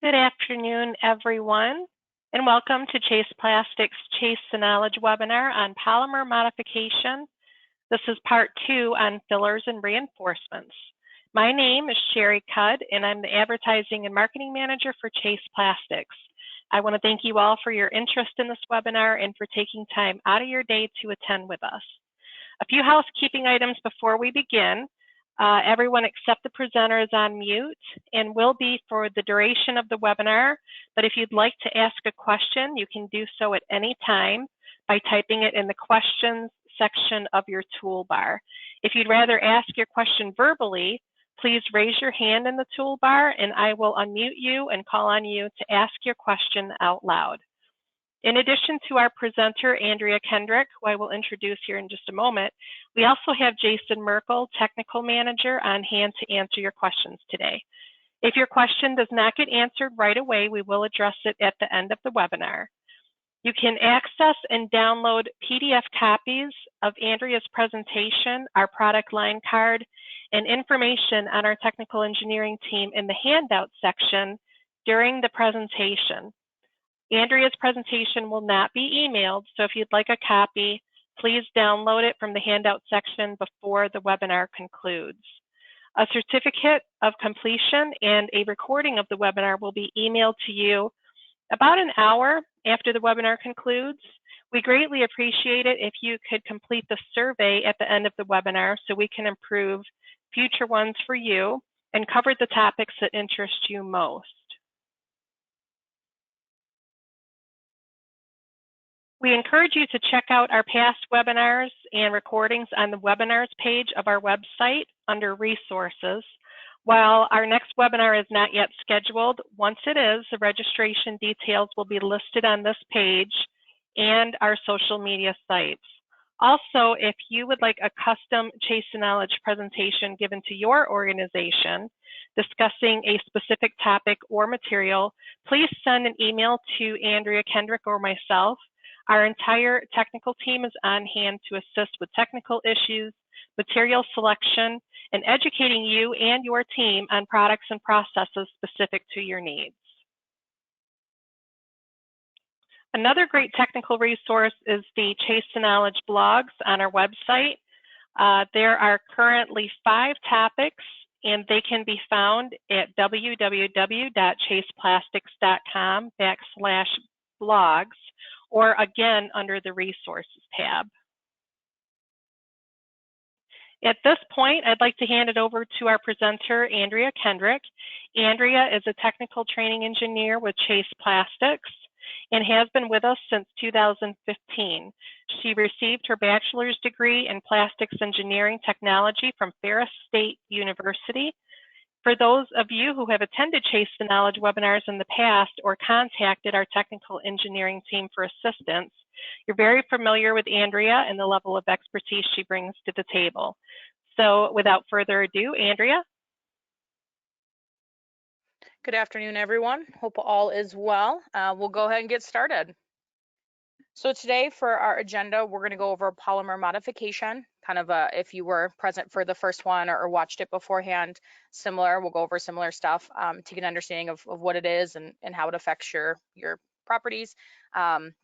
Good afternoon, everyone, and welcome to Chase Plastics Chase the Knowledge webinar on polymer modification. This is part 2 on fillers and reinforcements. My name is Sherry Cudd, and I'm the Advertising and Marketing Manager for Chase Plastics. I want to thank you all for your interest in this webinar and for taking time out of your day to attend with us. A few housekeeping items before we begin. Everyone except the presenter is on mute and will be for the duration of the webinar. But if you'd like to ask a question, you can do so at any time by typing it in the questions section of your toolbar. If you'd rather ask your question verbally, please raise your hand in the toolbar and I will unmute you and call on you to ask your question out loud. In addition to our presenter, Andrea Kendrick, who I will introduce here in just a moment, we also have Jason Merkel, Technical Manager, on hand to answer your questions today. If your question does not get answered right away, we will address it at the end of the webinar. You can access and download PDF copies of Andrea's presentation, our product line card, and information on our technical engineering team in the handout section during the presentation. Andrea's presentation will not be emailed, so if you'd like a copy, please download it from the handout section before the webinar concludes. A certificate of completion and a recording of the webinar will be emailed to you about an hour after the webinar concludes. We greatly appreciate it if you could complete the survey at the end of the webinar so we can improve future ones for you and cover the topics that interest you most. We encourage you to check out our past webinars and recordings on the webinars page of our website under resources. While our next webinar is not yet scheduled, once it is, the registration details will be listed on this page and our social media sites. Also, if you would like a custom Chase the Knowledge presentation given to your organization discussing a specific topic or material, please send an email to Andrea Kendrick or myself. Our entire technical team is on hand to assist with technical issues, material selection, and educating you and your team on products and processes specific to your needs. Another great technical resource is the Chase the Knowledge blogs on our website. There are currently 5 topics, and they can be found at www.chaseplastics.com/blogs. or again under the resources tab. At this point, I'd like to hand it over to our presenter, Andrea Kendrick. Andrea is a technical training engineer with Chase Plastics and has been with us since 2015. She received her bachelor's degree in plastics engineering technology from Ferris State University. For those of you who have attended Chase the Knowledge webinars in the past or contacted our technical engineering team for assistance, you're very familiar with Andrea and the level of expertise she brings to the table. So without further ado, Andrea. Good afternoon, everyone. Hope all is well. We'll go ahead and get started. So today for our agenda, we're going to go over polymer modification, kind of if you were present for the first one or watched it beforehand, similar, we'll go over similar stuff to get an understanding of what it is and how it affects your properties.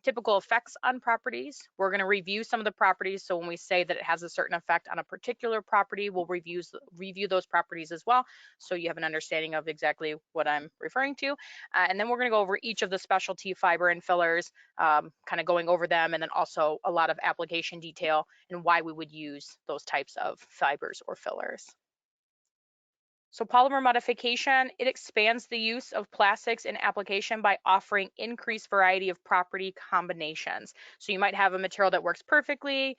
Typical effects on properties. We're going to review some of the properties. So when we say that it has a certain effect on a particular property, we'll review those properties as well. So you have an understanding of exactly what I'm referring to. And then we're going to go over each of the specialty fiber and fillers, kind of going over them, and then also a lot of application detail and why we would use those types of fibers or fillers. So polymer modification, it expands the use of plastics in application by offering increased variety of property combinations. So you might have a material that works perfectly,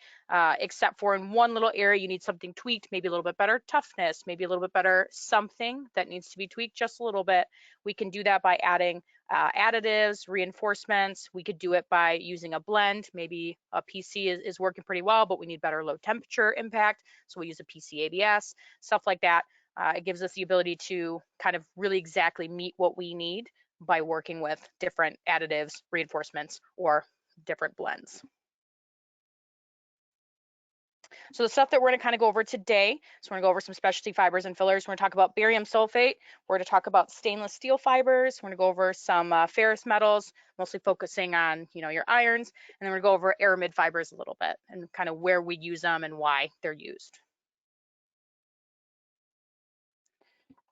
except for in one little area you need something tweaked, maybe a little bit better toughness, maybe a little bit better something that needs to be tweaked just a little bit. We can do that by adding additives, reinforcements. We could do it by using a blend. Maybe a PC is working pretty well, but we need better low temperature impact. So we use a PC ABS, stuff like that. It gives us the ability to kind of really exactly meet what we need by working with different additives, reinforcements, or different blends. So the stuff that we're going to kind of go over today, so we're going to go over some specialty fibers and fillers. We're going to talk about barium sulfate. We're going to talk about stainless steel fibers. We're going to go over some ferrous metals, mostly focusing on, your irons. And then we're going to go over aramid fibers a little bit and kind of where we use them and why they're used.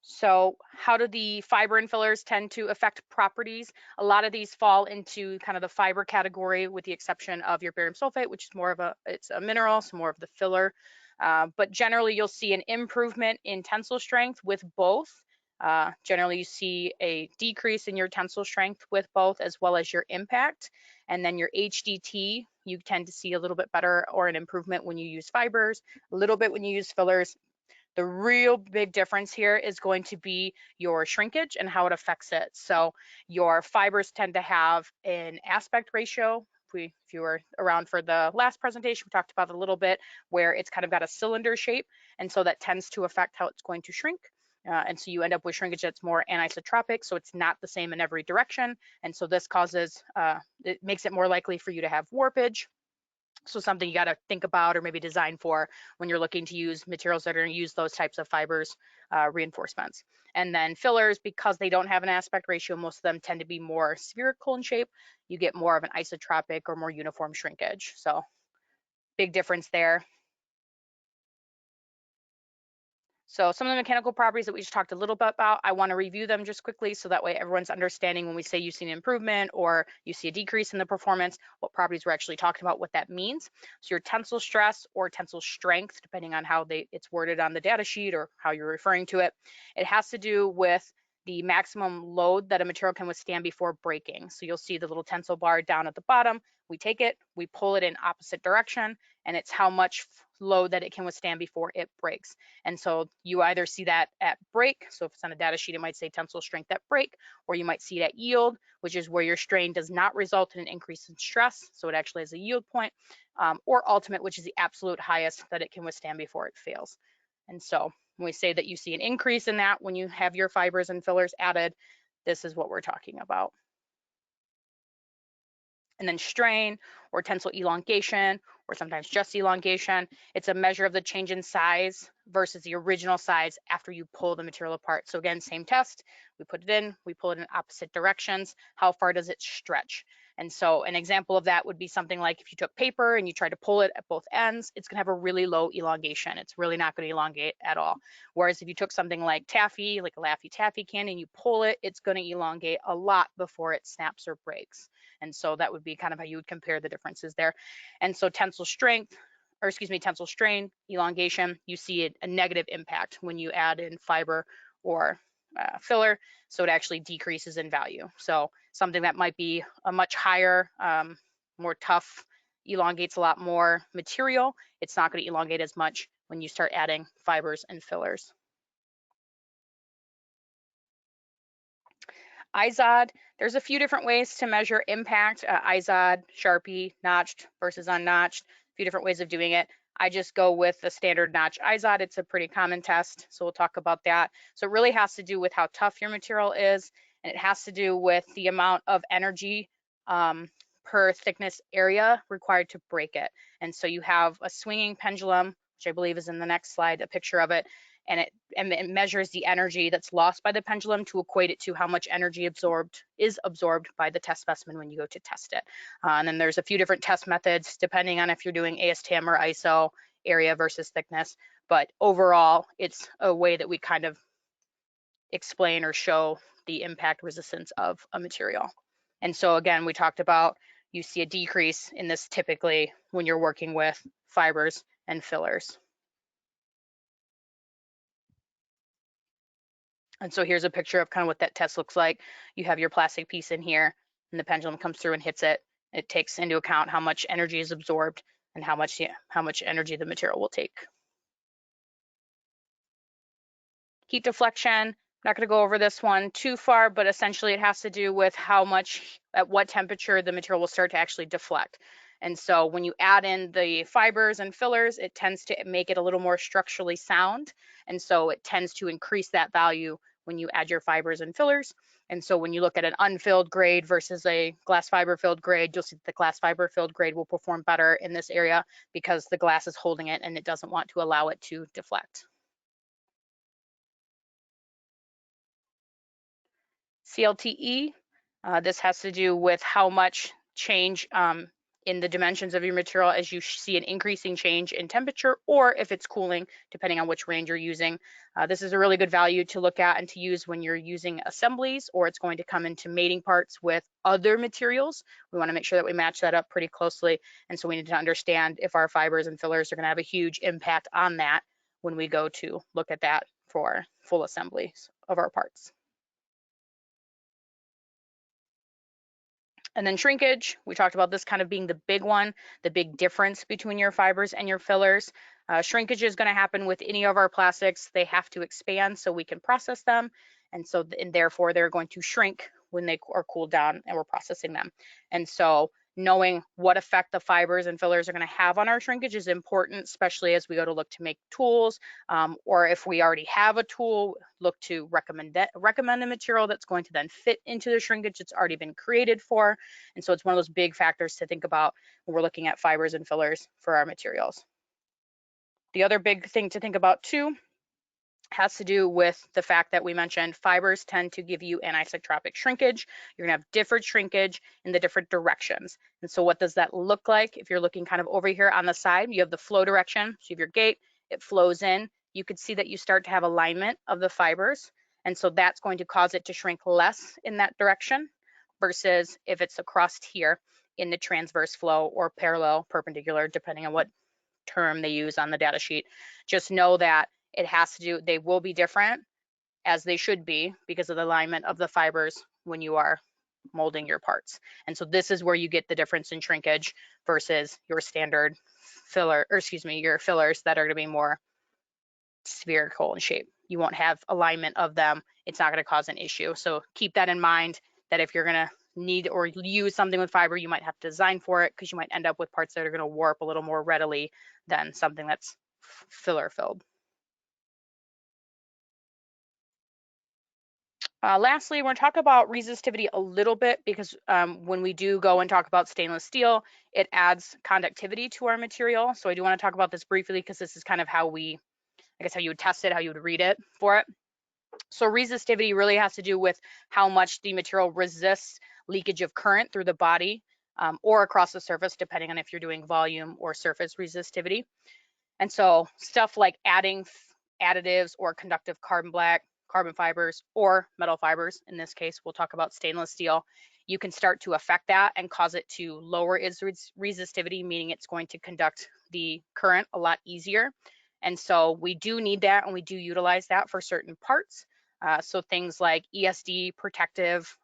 So how do the fiber and fillers tend to affect properties? A lot of these fall into kind of the fiber category, with the exception of your barium sulfate, which is more of it's a mineral, so more of the filler. But generally, you'll see an improvement in tensile strength with both. Generally, you see a decrease in your tensile strength with both, as well as your impact. And then your HDT, you tend to see a little bit better or an improvement when you use fibers, a little bit when you use fillers. The real big difference here is going to be your shrinkage and how it affects it. So your fibers tend to have an aspect ratio. If you were around for the last presentation, we talked about it a little bit, where it's kind of got a cylinder shape. And so that tends to affect how it's going to shrink. And so you end up with shrinkage that's more anisotropic, so it's not the same in every direction. And so this causes, it makes it more likely for you to have warpage. So something you got to think about or maybe design for when you're looking to use materials that are going to use those types of fibers reinforcements. And then fillers, because they don't have an aspect ratio, most of them tend to be more spherical in shape. You get more of an isotropic or more uniform shrinkage. So big difference there. So some of the mechanical properties that we just talked a little bit about, I want to review them just quickly so that way everyone's understanding when we say you see an improvement or you see a decrease in the performance, what properties we're actually talking about, what that means. So your tensile stress or tensile strength, depending on how it's worded on the data sheet or how you're referring to it, it has to do with the maximum load that a material can withstand before breaking. So you'll see the little tensile bar down at the bottom. We take it, we pull it in opposite direction, and it's how much load that it can withstand before it breaks. And so you either see that at break, so if it's on a data sheet, it might say tensile strength at break, or you might see it at yield, which is where your strain does not result in an increase in stress, so it actually has a yield point, or ultimate, which is the absolute highest that it can withstand before it fails. And so when we say that you see an increase in that when you have your fibers and fillers added, this is what we're talking about. And then strain or tensile elongation, or sometimes just elongation, it's a measure of the change in size versus the original size after you pull the material apart. So again, same test, we put it in, we pull it in opposite directions. How far does it stretch? And so an example of that would be something like if you took paper and you tried to pull it at both ends, it's going to have a really low elongation. It's really not going to elongate at all. Whereas if you took something like taffy, like a Laffy Taffy candy, and you pull it, it's going to elongate a lot before it snaps or breaks. And so that would be kind of how you would compare the differences there. And so tensile strain, elongation, you see a negative impact when you add in fiber or filler, so it actually decreases in value. So something that might be a much higher, more tough, elongates a lot more material, it's not going to elongate as much when you start adding fibers and fillers. IZOD, there's a few different ways to measure impact, IZOD, Sharpie, notched versus unnotched, a few different ways of doing it. I just go with the standard notch IZOD. It's a pretty common test, so we'll talk about that. So it really has to do with how tough your material is, and it has to do with the amount of energy per thickness area required to break it. And so you have a swinging pendulum, which I believe is in the next slide, a picture of it, and it measures the energy that's lost by the pendulum to equate it to how much energy is absorbed by the test specimen when you go to test it. And then there's a few different test methods depending on if you're doing ASTM or ISO, area versus thickness. But overall, it's a way that we kind of explain or show the impact resistance of a material. And so again, we talked about you see a decrease in this typically when you're working with fibers and fillers. And so here's a picture of kind of what that test looks like. You have your plastic piece in here, and the pendulum comes through and hits it. It takes into account how much energy is absorbed and how much energy the material will take. Heat deflection, I'm not going to go over this one too far, but essentially it has to do with at what temperature the material will start to actually deflect. And so when you add in the fibers and fillers, it tends to make it a little more structurally sound. And so it tends to increase that value when you add your fibers and fillers. And so when you look at an unfilled grade versus a glass fiber filled grade, you'll see that the glass fiber filled grade will perform better in this area because the glass is holding it and it doesn't want to allow it to deflect. CLTE, this has to do with how much change in the dimensions of your material as you see an increasing change in temperature, or if it's cooling, depending on which range you're using. This is a really good value to look at and to use when you're using assemblies, or it's going to come into mating parts with other materials. We want to make sure that we match that up pretty closely. And so we need to understand if our fibers and fillers are going to have a huge impact on that when we go to look at that for full assemblies of our parts. And then shrinkage, we talked about this kind of being the big one, the big difference between your fibers and your fillers. Shrinkage is going to happen with any of our plastics. They have to expand so we can process them. And so, and therefore, they're going to shrink when they are cooled down and we're processing them. And so knowing what effect the fibers and fillers are going to have on our shrinkage is important, especially as we go to look to make tools, or if we already have a tool, look to recommend a material that's going to then fit into the shrinkage it's already been created for. And so it's one of those big factors to think about when we're looking at fibers and fillers for our materials. The other big thing to think about too has to do with the fact that we mentioned fibers tend to give you anisotropic shrinkage. You're gonna have different shrinkage in the different directions. And so what does that look like? If you're looking kind of over here on the side, you have the flow direction. So you have your gate, it flows in. You could see that you start to have alignment of the fibers. And so that's going to cause it to shrink less in that direction versus if it's across here in the transverse flow or parallel, perpendicular, depending on what term they use on the data sheet. Just know that it has to do, they will be different as they should be because of the alignment of the fibers when you are molding your parts. And so this is where you get the difference in shrinkage versus your standard filler, or excuse me, your fillers that are going to be more spherical in shape. You won't have alignment of them. It's not going to cause an issue. So keep that in mind, that if you're going to need or use something with fiber, you might have to design for it because you might end up with parts that are going to warp a little more readily than something that's filler filled. Lastly, we're going to talk about resistivity a little bit because when we do go and talk about stainless steel, it adds conductivity to our material. So I do want to talk about this briefly because this is kind of how we, I guess, how you would test it, how you would read it for it. So resistivity really has to do with how much the material resists leakage of current through the body or across the surface, depending on if you're doing volume or surface resistivity. And so stuff like adding additives or conductive carbon black, carbon fibers, or metal fibers, in this case, we'll talk about stainless steel, you can start to affect that and cause it to lower its resistivity, meaning it's going to conduct the current a lot easier. And so we do need that, and we do utilize that for certain parts. So things like ESD protective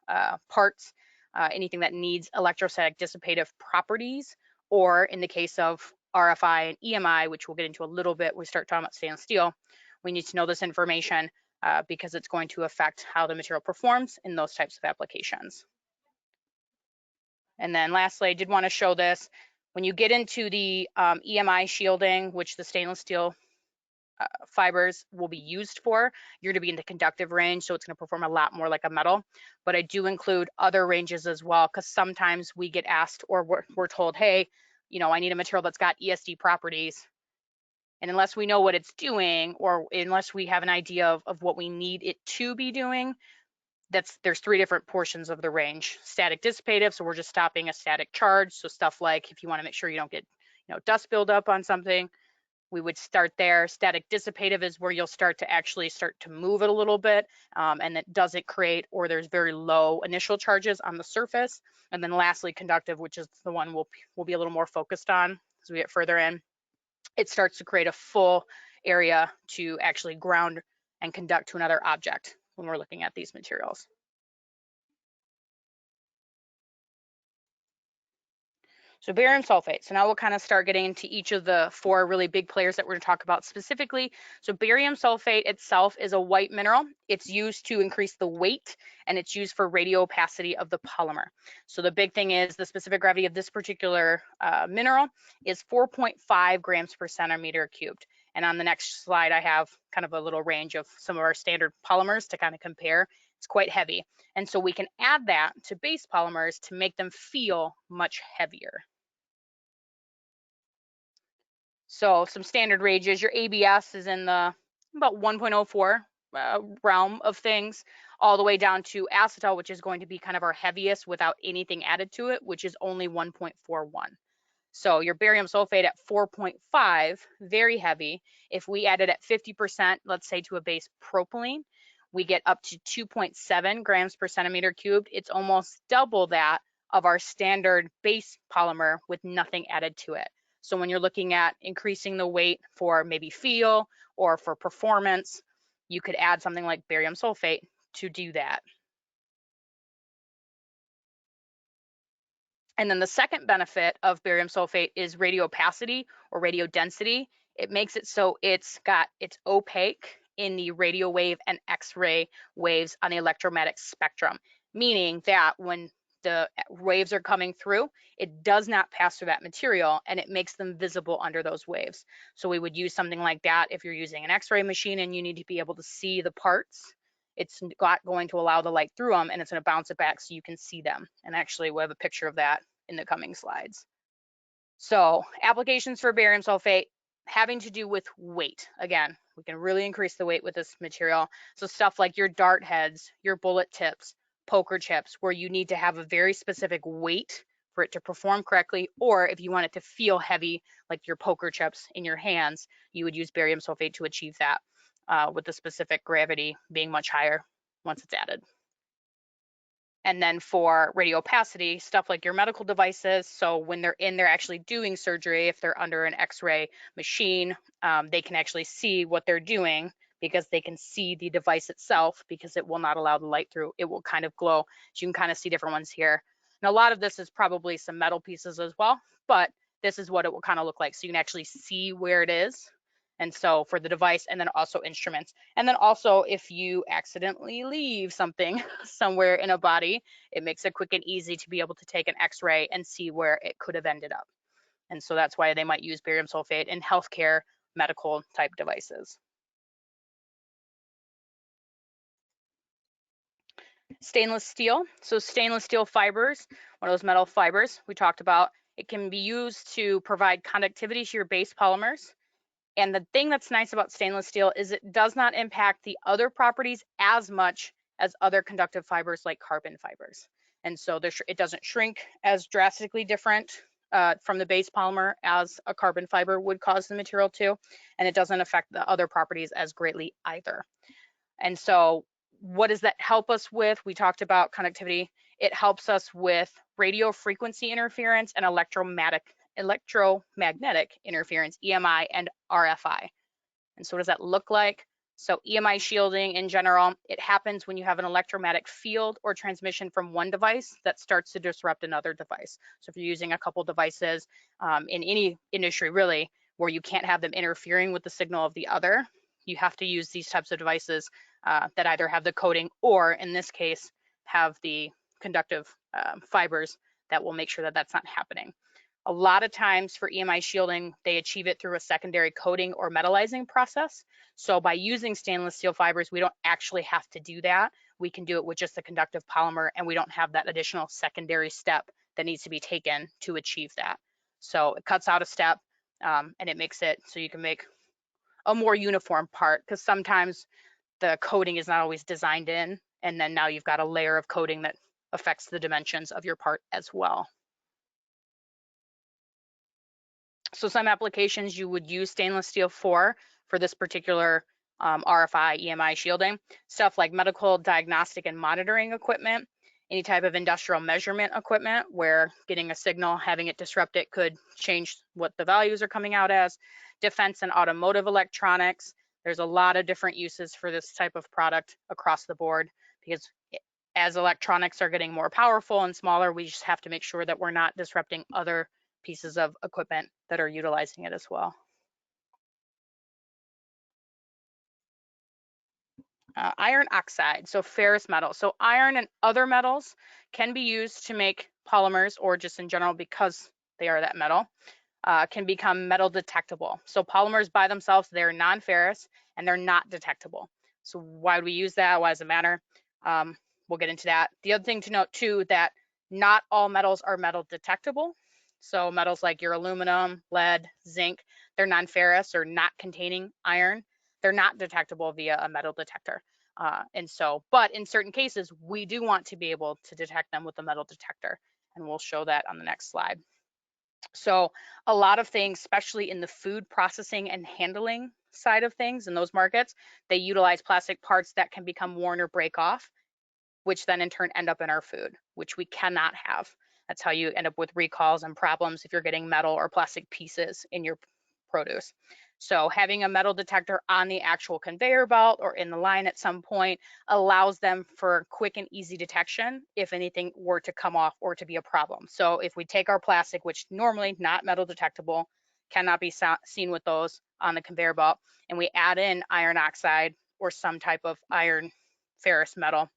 parts, anything that needs electrostatic dissipative properties, or in the case of RFI and EMI, which we'll get into a little bit when we start talking about stainless steel, we need to know this information because it's going to affect how the material performs in those types of applications. And then lastly, I did want to show this. When you get into the EMI shielding, which the stainless steel fibers will be used for, you're going to be in the conductive range, so it's going to perform a lot more like a metal. But I do include other ranges as well, because sometimes we get asked or we're told, hey, you know, I need a material that's got ESD properties. And unless we know what it's doing, or unless we have an idea of what we need it to be doing, there's three different portions of the range. Static dissipative, so we're just stopping a static charge. So stuff like if you want to make sure you don't get, you know, dust buildup on something, we would start there. Static dissipative is where you'll start to move it a little bit, and it doesn't create, or there's very low initial charges on the surface. And then lastly, conductive, which is the one we'll be a little more focused on as we get further in. It starts to create a full area to actually ground and conduct to another object when we're looking at these materials. So barium sulfate. So now we'll kind of start getting into each of the four really big players that we're going to talk about specifically. So barium sulfate itself is a white mineral. It's used to increase the weight, and it's used for radio opacity of the polymer. So the big thing is the specific gravity of this particular mineral is 4.5 grams per centimeter cubed. And on the next slide, I have kind of a little range of some of our standard polymers to kind of compare It's quite heavy. And so we can add that to base polymers to make them feel much heavier. So some standard ranges, your ABS is in the about 1.04 realm of things, all the way down to acetal, which is going to be kind of our heaviest without anything added to it, which is only 1.41. So your barium sulfate at 4.5, very heavy. If we added at 50%, let's say to a base propylene, we get up to 2.7 grams per centimeter cubed. It's almost double that of our standard base polymer with nothing added to it. So when you're looking at increasing the weight for maybe feel or for performance, you could add something like barium sulfate to do that. And then the second benefit of barium sulfate is radio opacity or radio density. It makes it so it's opaque in the radio wave and X-ray waves on the electromagnetic spectrum, meaning that when the waves are coming through, it does not pass through that material and it makes them visible under those waves. So we would use something like that if you're using an X-ray machine and you need to be able to see the parts. It's not going to allow the light through them and it's going to bounce it back so you can see them. And actually we'll have a picture of that in the coming slides. So applications for barium sulfate having to do with weight. Again, we can really increase the weight with this material. So stuff like your dart heads, your bullet tips, poker chips, where you need to have a very specific weight for it to perform correctly, or if you want it to feel heavy, like your poker chips in your hands, you would use barium sulfate to achieve that, with the specific gravity being much higher once it's added. And then for radio opacity, stuff like your medical devices. So when they're in there actually doing surgery, if they're under an X-ray machine, they can actually see what they're doing because they can see the device itself because it will not allow the light through. It will kind of glow. So you can kind of see different ones here. And a lot of this is probably some metal pieces as well, but this is what it will kind of look like. So you can actually see where it is. And so for the device and then also instruments. And then also if you accidentally leave something somewhere in a body, it makes it quick and easy to be able to take an X-ray and see where it could have ended up. And so that's why they might use barium sulfate in healthcare, medical type devices. Stainless steel. So stainless steel fibers, one of those metal fibers we talked about, it can be used to provide conductivity to your base polymers. And the thing that's nice about stainless steel is it does not impact the other properties as much as other conductive fibers like carbon fibers. And so it doesn't shrink as drastically different from the base polymer as a carbon fiber would cause the material to, and it doesn't affect the other properties as greatly either. And so what does that help us with? We talked about conductivity. It helps us with radio frequency interference and electromagnetic interference, EMI and RFI. And so what does that look like? So EMI shielding in general, it happens when you have an electromagnetic field or transmission from one device that starts to disrupt another device. So if you're using a couple devices in any industry really, where you can't have them interfering with the signal of the other, you have to use these types of devices that either have the coating or in this case, have the conductive fibers that will make sure that that's not happening. A lot of times for EMI shielding, they achieve it through a secondary coating or metallizing process. So by using stainless steel fibers, we don't actually have to do that. We can do it with just the conductive polymer and we don't have that additional secondary step that needs to be taken to achieve that. So it cuts out a step and it makes it so you can make a more uniform part, because sometimes the coating is not always designed in, and then now you've got a layer of coating that affects the dimensions of your part as well. So some applications you would use stainless steel for this particular RFI, EMI shielding, stuff like medical diagnostic and monitoring equipment, any type of industrial measurement equipment where getting a signal, having it disrupt it could change what the values are coming out as, defense and automotive electronics. There's a lot of different uses for this type of product across the board, because as electronics are getting more powerful and smaller, we just have to make sure that we're not disrupting other pieces of equipment that are utilizing it as well. Iron oxide, so ferrous metal. So iron and other metals can be used to make polymers, or just in general because they are that metal, can become metal detectable. So polymers by themselves, they're non-ferrous and they're not detectable. So why do we use that? Why does it matter? We'll get into that. The other thing to note too, that not all metals are metal detectable. So metals like your aluminum, lead, zinc, they're non-ferrous or not containing iron. They're not detectable via a metal detector. But in certain cases, we do want to be able to detect them with a metal detector, and we'll show that on the next slide. So a lot of things, especially in the food processing and handling side of things in those markets, they utilize plastic parts that can become worn or break off, which then in turn end up in our food, which we cannot have. That's how you end up with recalls and problems if you're getting metal or plastic pieces in your produce. So having a metal detector on the actual conveyor belt or in the line at some point allows them for quick and easy detection if anything were to come off or to be a problem. So if we take our plastic, which normally not metal detectable, cannot be seen with those on the conveyor belt, and we add in iron oxide or some type of iron ferrous metal,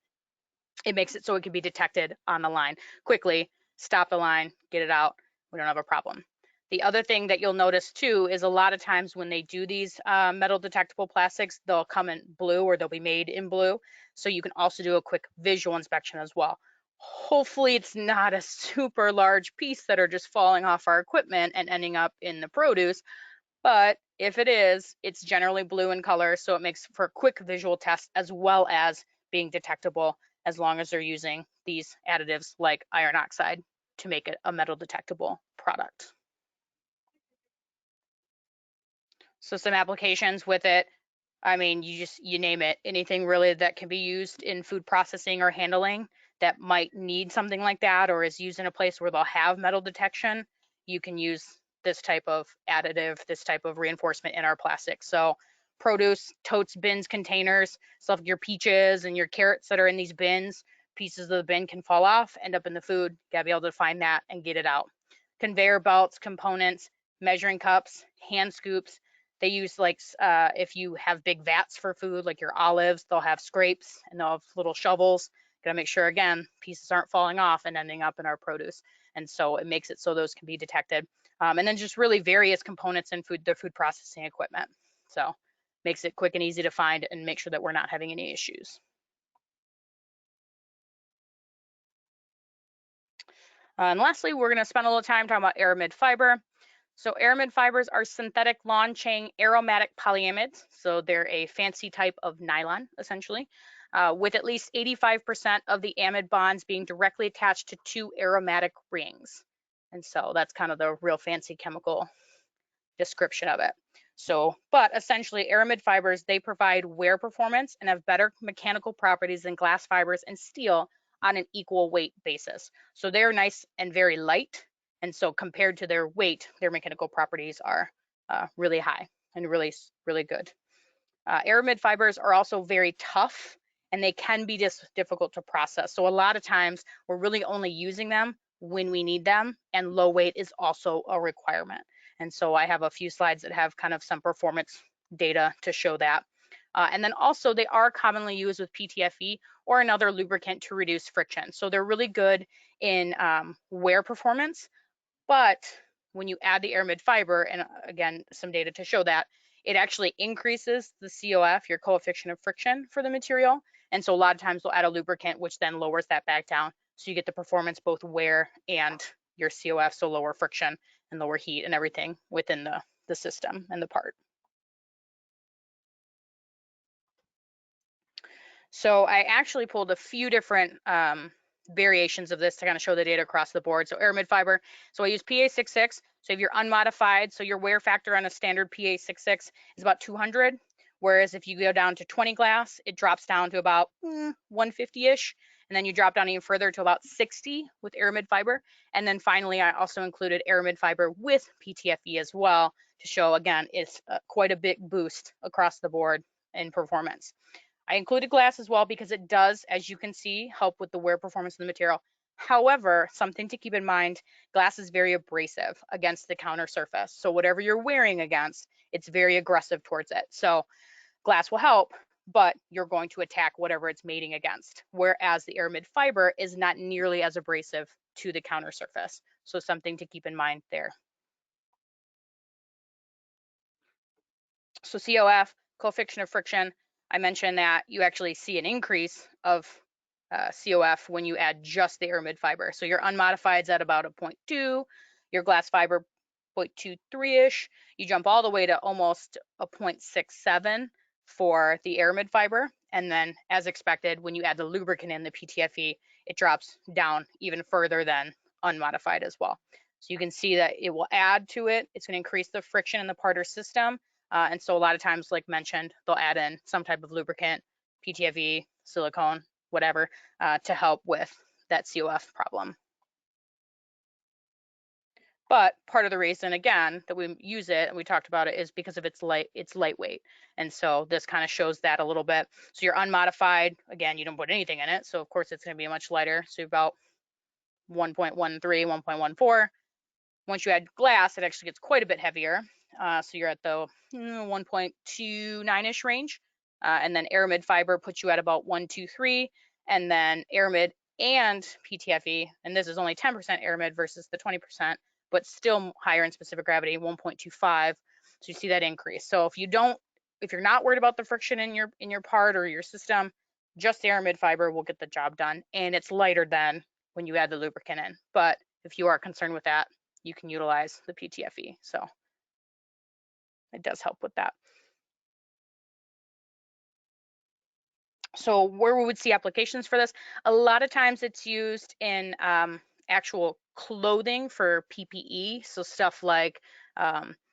it makes it so it can be detected on the line quickly, stop the line, get it out. We don't have a problem. The other thing that you'll notice too is a lot of times when they do these metal detectable plastics, they'll come in blue or they'll be made in blue. So you can also do a quick visual inspection as well. Hopefully it's not a super large piece that are just falling off our equipment and ending up in the produce. But if it is, it's generally blue in color. So it makes for a quick visual test as well as being detectable, as long as they're using these additives like iron oxide to make it a metal detectable product. So some applications with it, I mean, you name it, anything really that can be used in food processing or handling that might need something like that or is used in a place where they'll have metal detection, you can use this type of additive, this type of reinforcement in our plastic. So produce, totes, bins, containers, stuff like your peaches and your carrots that are in these bins, pieces of the bin can fall off, end up in the food, gotta be able to find that and get it out. Conveyor belts, components, measuring cups, hand scoops, they use like if you have big vats for food, like your olives, they'll have scrapes and they'll have little shovels. Gotta make sure again, pieces aren't falling off and ending up in our produce. And so it makes it so those can be detected. And then just really various components in the food processing equipment. So makes it quick and easy to find and make sure that we're not having any issues. And lastly, we're gonna spend a little time talking about aramid fiber. So aramid fibers are synthetic lawn chain aromatic polyamides. So they're a fancy type of nylon, essentially, with at least 85% of the amide bonds being directly attached to two aromatic rings. And so that's kind of the real fancy chemical description of it. So, but essentially aramid fibers, they provide wear performance and have better mechanical properties than glass fibers and steel on an equal weight basis. So they're nice and very light. And so compared to their weight, their mechanical properties are really high and really, really good. Aramid fibers are also very tough and they can be just difficult to process. So a lot of times we're really only using them when we need them, and low weight is also a requirement. And so I have a few slides that have kind of some performance data to show that. And then also they are commonly used with PTFE or another lubricant to reduce friction. So they're really good in wear performance, but when you add the aramid fiber, and again, some data to show that, it actually increases the COF, your coefficient of friction for the material. And so a lot of times we'll add a lubricant, which then lowers that back down. So you get the performance, both wear and your COF, so lower friction and lower heat and everything within the system and the part. So I actually pulled a few different variations of this to kind of show the data across the board. So aramid fiber, so I use PA66. So if you're unmodified, so your wear factor on a standard PA66 is about 200. Whereas if you go down to 20 glass, it drops down to about 150-ish. And then you drop down even further to about 60 with aramid fiber. And then finally, I also included aramid fiber with PTFE as well to show, again, it's quite a big boost across the board in performance. I included glass as well because it does, as you can see, help with the wear performance of the material. However, something to keep in mind, glass is very abrasive against the counter surface. So whatever you're wearing against, it's very aggressive towards it. So glass will help, but you're going to attack whatever it's mating against. Whereas the aramid fiber is not nearly as abrasive to the counter surface. So something to keep in mind there. So COF, coefficient of friction, I mentioned that you actually see an increase of COF when you add just the aramid fiber. So your unmodified's at about a 0.2, your glass fiber 0.23-ish. You jump all the way to almost a 0.67 for the aramid fiber. And then as expected, when you add the lubricant in, the PTFE, it drops down even further than unmodified as well. So you can see that it will add to it. It's going to increase the friction in the parter system. And so a lot of times, like mentioned, they'll add in some type of lubricant, PTFE, silicone, whatever, to help with that COF problem. But part of the reason, again, that we use it, and we talked about it, is because of its lightweight. And so this kind of shows that a little bit. So your unmodified, again, you don't put anything in it. So of course it's going to be much lighter. So about 1.13, 1.14. Once you add glass, it actually gets quite a bit heavier. So you're at the 1.29-ish range. And then aramid fiber puts you at about 1.23. And then aramid and PTFE, and this is only 10% aramid versus the 20%, but still higher in specific gravity, 1.25. So you see that increase. So if you're not worried about the friction in your part or your system, just the aramid fiber will get the job done. And it's lighter than when you add the lubricant in. But if you are concerned with that, you can utilize the PTFE. So it does help with that. So where we would see applications for this, a lot of times it's used in actual clothing for PPE. So stuff like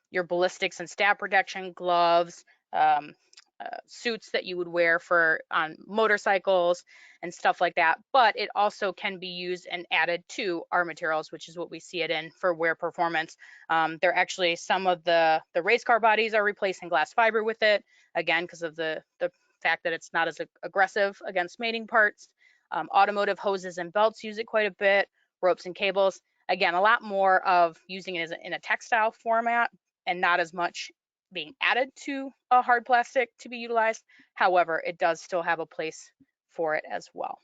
your ballistics and stab protection, gloves, suits that you would wear on motorcycles and stuff like that. But it also can be used and added to our materials, which is what we see it in for wear performance. They're actually, some of the race car bodies are replacing glass fiber with it, again, because of the fact that it's not as aggressive against mating parts. Automotive hoses and belts use it quite a bit, ropes and cables. Again, a lot more of using it in a textile format and not as much being added to a hard plastic to be utilized. However, it does still have a place for it as well.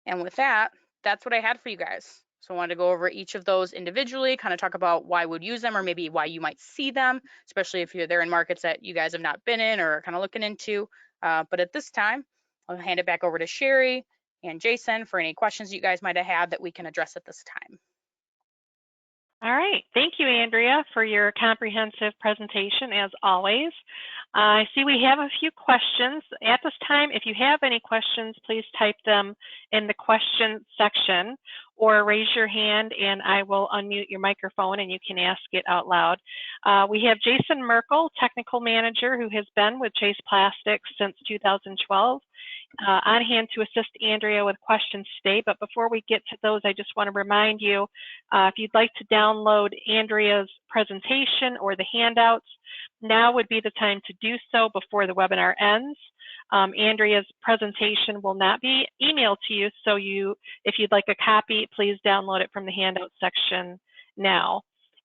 And with that, that's what I had for you guys. So I wanted to go over each of those individually, kind of talk about why I would use them or maybe why you might see them, especially if they're in markets that you guys have not been in or kind of looking into. But at this time, I'll hand it back over to Sherry and Jason for any questions you guys might have had that we can address at this time. All right. Thank you, Andrea, for your comprehensive presentation, as always. I see we have a few questions. At this time, if you have any questions, please type them in the question section or raise your hand and I will unmute your microphone and you can ask it out loud. We have Jason Merkel, Technical Manager, who has been with Chase Plastics since 2012. On hand to assist Andrea with questions today. But before we get to those, I just want to remind you, if you'd like to download Andrea's presentation or the handouts, now would be the time to do so before the webinar ends. Andrea's presentation will not be emailed to you, so if you'd like a copy, please download it from the handout section now.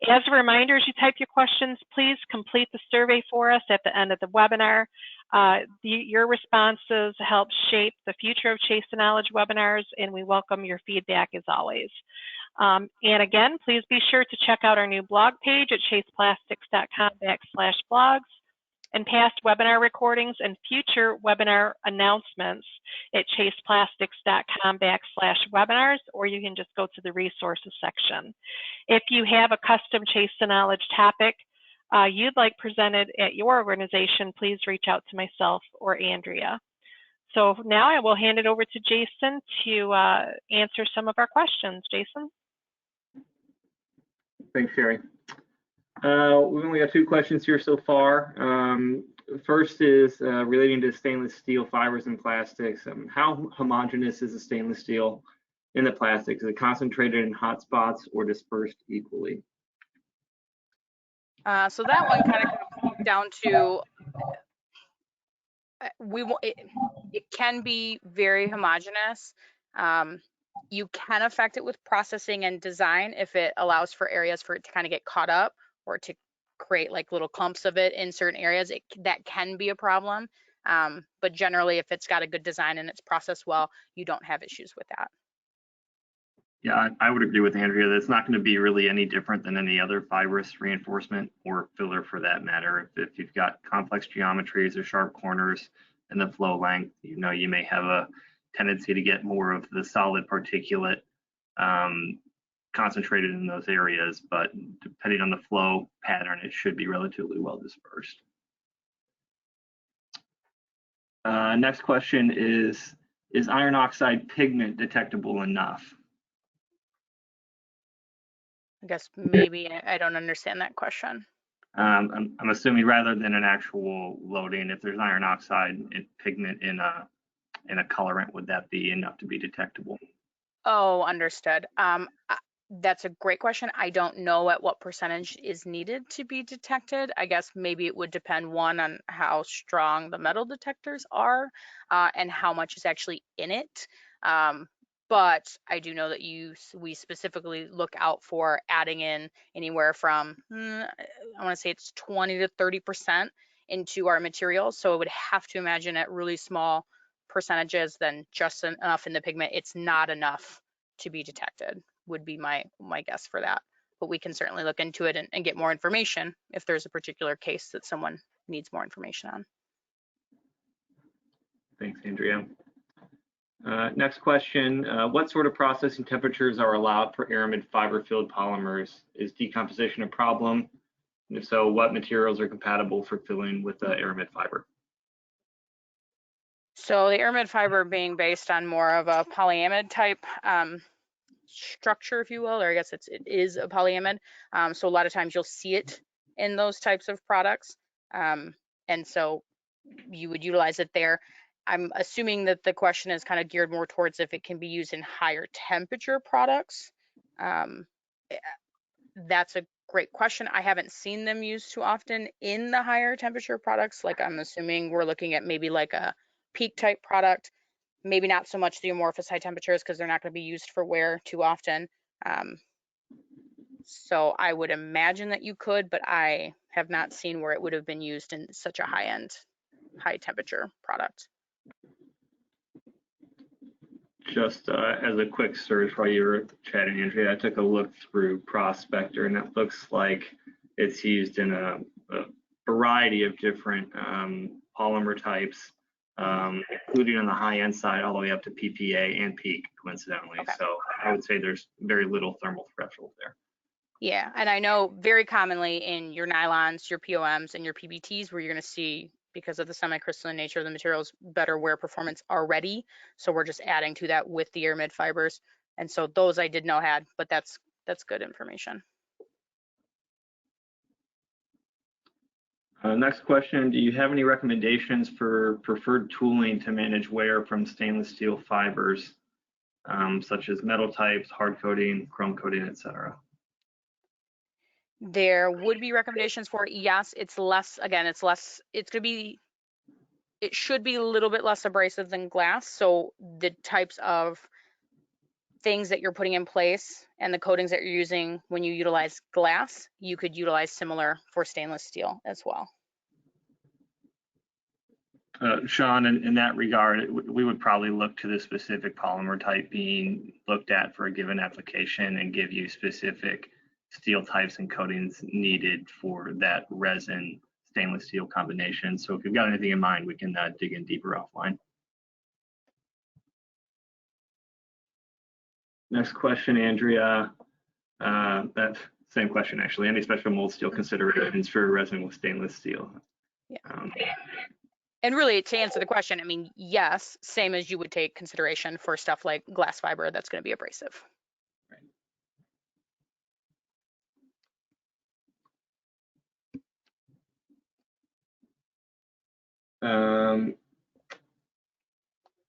As a reminder, as you type your questions, please complete the survey for us at the end of the webinar. Your responses help shape the future of Chase the Knowledge webinars, and we welcome your feedback as always. And again, please be sure to check out our new blog page at chaseplastics.com/blogs, and past webinar recordings and future webinar announcements at chaseplastics.com/webinars, or you can just go to the resources section. If you have a custom Chase the Knowledge topic you'd like presented at your organization, please reach out to myself or Andrea. So now I will hand it over to Jason to answer some of our questions. Jason? Thanks, Sherry. We've only got two questions here so far. First is relating to stainless steel fibers and plastics. How homogeneous is the stainless steel in the plastics? Is it concentrated in hot spots or dispersed equally? So that one kind of comes down to, it can be very homogeneous. You can affect it with processing and design if it allows for areas for it to kind of get caught up or to create like little clumps of it in certain areas. That can be a problem. But generally, if it's got a good design and it's processed well, you don't have issues with that. Yeah, I would agree with Andrea that it's not going to be really any different than any other fibrous reinforcement or filler for that matter. If you've got complex geometries or sharp corners, and the flow length. You know, you may have a tendency to get more of the solid particulate concentrated in those areas, but depending on the flow pattern, it should be relatively well dispersed. Next question is iron oxide pigment detectable enough? I guess maybe I don't understand that question. I'm assuming rather than an actual loading, if there's iron oxide pigment in a colorant, would that be enough to be detectable? Oh, understood. That's a great question. I don't know at what percentage is needed to be detected. I guess maybe it would depend, one, on how strong the metal detectors are and how much is actually in it. But I do know that we specifically look out for adding in anywhere from, I want to say it's 20 to 30% into our materials. So I would have to imagine at really small percentages, then just enough in the pigment, it's not enough to be detected, would be my guess for that. But we can certainly look into it and get more information if there's a particular case that someone needs more information on. Thanks, Andrea. Next question, what sort of processing temperatures are allowed for aramid fiber-filled polymers? Is decomposition a problem? And if so, what materials are compatible for filling with the aramid fiber? So the aramid fiber being based on more of a polyamide type structure, if you will, or I guess it is a polyamide. So a lot of times you'll see it in those types of products. And so you would utilize it there. I'm assuming that the question is kind of geared more towards if it can be used in higher temperature products. That's a great question. I haven't seen them used too often in the higher temperature products. Like, I'm assuming we're looking at maybe like a peak type product, maybe not so much the amorphous high temperatures because they're not going to be used for wear too often. So I would imagine that you could, but I have not seen where it would have been used in such a high-end, high temperature product. Just as a quick search while you were chatting, Andrea, I took a look through Prospector, and it looks like it's used in a variety of different polymer types, including on the high-end side all the way up to PPA and PEEK, coincidentally. Okay. So I would say there's very little thermal threshold there. Yeah, and I know very commonly in your nylons, your POMs, and your PBTs, where you're going to see, because of the semi-crystalline nature of the materials, better wear performance already. So we're just adding to that with the aramid fibers. And so those I did know had, but that's good information. Next question, do you have any recommendations for preferred tooling to manage wear from stainless steel fibers, such as metal types, hard coating, chrome coating, etc.? There would be recommendations for it. Yes, it's less, again, it should be a little bit less abrasive than glass. So the types of things that you're putting in place and the coatings that you're using when you utilize glass, you could utilize similar for stainless steel as well. Sean, in that regard, we would probably look to the specific polymer type being looked at for a given application and give you specific steel types and coatings needed for that resin stainless steel combination. So if you've got anything in mind, we can dig in deeper offline. Next question, Andrea. That same question, actually. Any special mold steel considerations for resin with stainless steel? Yeah. And really, to answer the question, I mean, yes, same as you would take consideration for stuff like glass fiber that's going to be abrasive.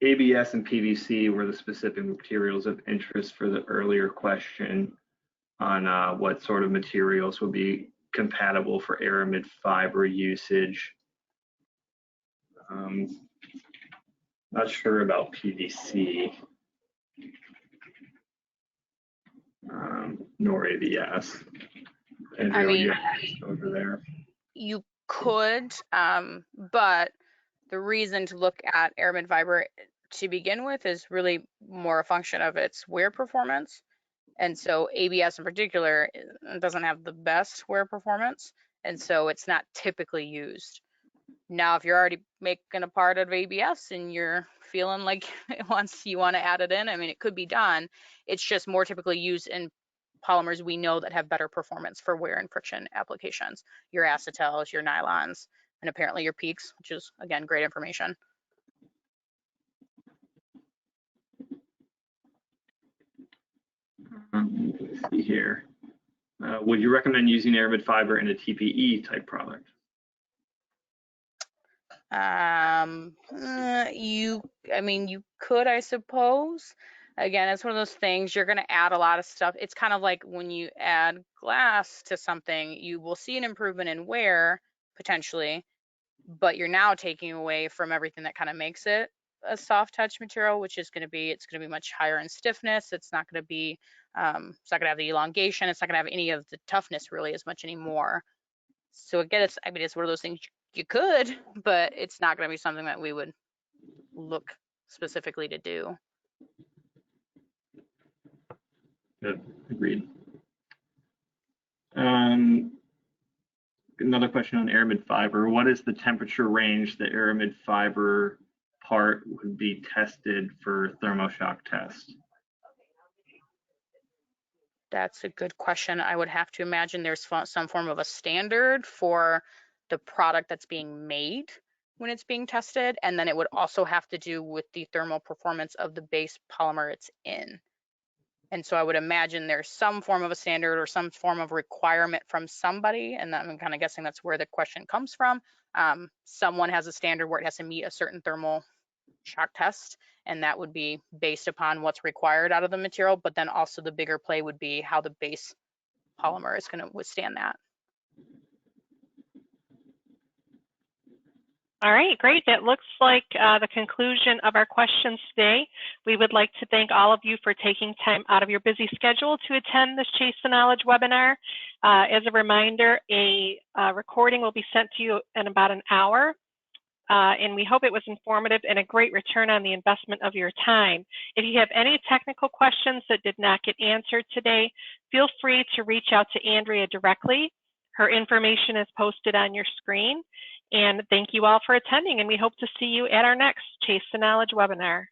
ABS and PVC were the specific materials of interest for the earlier question on what sort of materials would be compatible for aramid fiber usage. Not sure about PVC, nor ABS. Andrea, I mean, over there. You could, but the reason to look at aramid fiber to begin with is really more a function of its wear performance. And so ABS in particular doesn't have the best wear performance, and so it's not typically used. Now, if you're already making a part of ABS and you're feeling like once you want to add it in, I mean, it could be done. It's just more typically used in polymers we know that have better performance for wear and friction applications. Your acetals, your nylons, and apparently your peaks, which is, again, great information. Let's see here. Would you recommend using aramid fiber in a TPE type product? You could, I suppose. Again, it's one of those things, you're going to add a lot of stuff. It's kind of like when you add glass to something, you will see an improvement in wear potentially, but you're now taking away from everything that kind of makes it a soft touch material, which is going to be, it's going to be much higher in stiffness. It's not going to be, it's not going to have the elongation. It's not going to have any of the toughness really as much anymore. So again, it's one of those things you could, but it's not going to be something that we would look specifically to do. Good, agreed. Another question on aramid fiber. What is the temperature range the aramid fiber part would be tested for thermoshock test? That's a good question. I would have to imagine there's some form of a standard for the product that's being made when it's being tested, and then it would also have to do with the thermal performance of the base polymer it's in. And so I would imagine there's some form of a standard or some form of requirement from somebody, and I'm kind of guessing that's where the question comes from. Someone has a standard where it has to meet a certain thermal shock test, and that would be based upon what's required out of the material, but then also the bigger play would be how the base polymer is going to withstand that. All right, great. That looks like the conclusion of our questions today. We would like to thank all of you for taking time out of your busy schedule to attend this Chase the Knowledge webinar. As a reminder, a recording will be sent to you in about an hour. And we hope it was informative and a great return on the investment of your time. If you have any technical questions that did not get answered today, feel free to reach out to Andrea directly. Her information is posted on your screen. And thank you all for attending, and we hope to see you at our next Chase the Knowledge webinar.